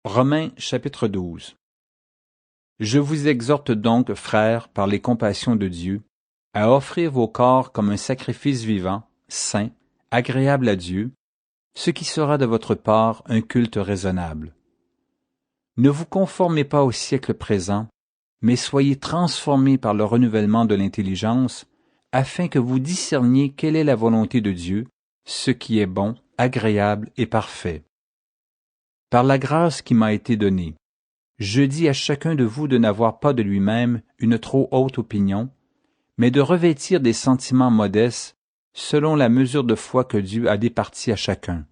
Romains chapitre 12. Je vous exhorte donc, frères, par les compassions de Dieu, à offrir vos corps comme un sacrifice vivant, saint, agréable à Dieu, ce qui sera de votre part un culte raisonnable. Ne vous conformez pas au siècle présent, mais soyez transformés par le renouvellement de l'intelligence, afin que vous discerniez quelle est la volonté de Dieu, ce qui est bon, agréable et parfait. Par la grâce qui m'a été donnée, je dis à chacun de vous de n'avoir pas de lui-même une trop haute opinion, mais de revêtir des sentiments modestes selon la mesure de foi que Dieu a départie à chacun.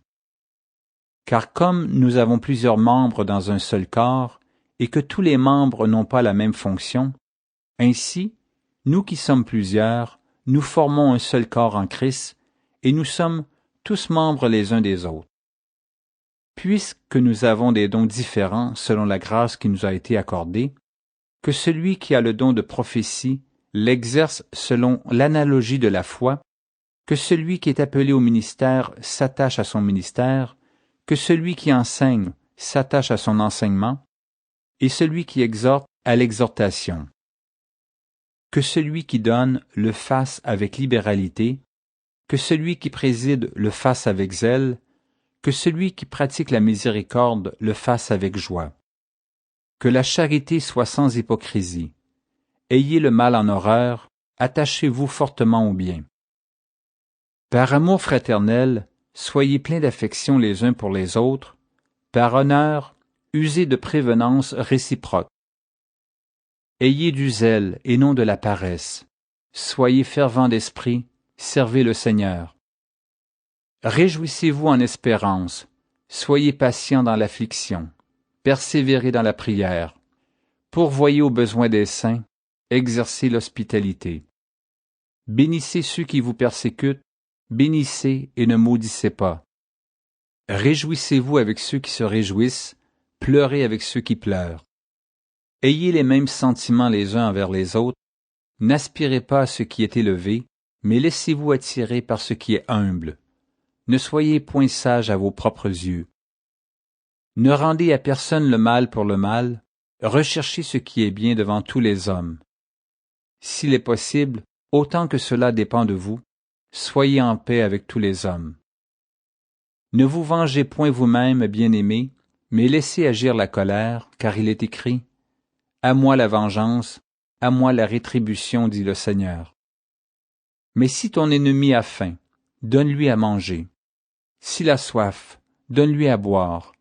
Car comme nous avons plusieurs membres dans un seul corps, et que tous les membres n'ont pas la même fonction, ainsi, nous qui sommes plusieurs, nous formons un seul corps en Christ, et nous sommes tous membres les uns des autres. Puisque nous avons des dons différents selon la grâce qui nous a été accordée, que celui qui a le don de prophétie l'exerce selon l'analogie de la foi, que celui qui est appelé au ministère s'attache à son ministère, que celui qui enseigne s'attache à son enseignement, et celui qui exhorte à l'exhortation. Que celui qui donne le fasse avec libéralité, que celui qui préside le fasse avec zèle, que celui qui pratique la miséricorde le fasse avec joie. Que la charité soit sans hypocrisie. Ayez le mal en horreur, attachez-vous fortement au bien. Par amour fraternel, soyez pleins d'affection les uns pour les autres. Par honneur, usez de prévenance réciproque. Ayez du zèle et non de la paresse. Soyez fervents d'esprit, servez le Seigneur. Réjouissez-vous en espérance, soyez patients dans l'affliction, persévérez dans la prière, pourvoyez aux besoins des saints, exercez l'hospitalité. Bénissez ceux qui vous persécutent, bénissez et ne maudissez pas. Réjouissez-vous avec ceux qui se réjouissent, pleurez avec ceux qui pleurent. Ayez les mêmes sentiments les uns envers les autres, n'aspirez pas à ce qui est élevé, mais laissez-vous attirer par ce qui est humble. Ne soyez point sages à vos propres yeux. Ne rendez à personne le mal pour le mal, recherchez ce qui est bien devant tous les hommes. S'il est possible, autant que cela dépend de vous, soyez en paix avec tous les hommes. Ne vous vengez point vous-même, bien-aimés, mais laissez agir la colère, car il est écrit « À moi la vengeance, à moi la rétribution, dit le Seigneur. » Mais si ton ennemi a faim, donne-lui à manger. S'il a soif, donne-lui à boire,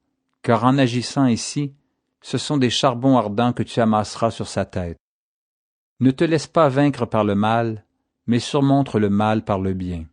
car en agissant ainsi, ce sont des charbons ardents que tu amasseras sur sa tête. Ne te laisse pas vaincre par le mal, mais surmonte le mal par le bien.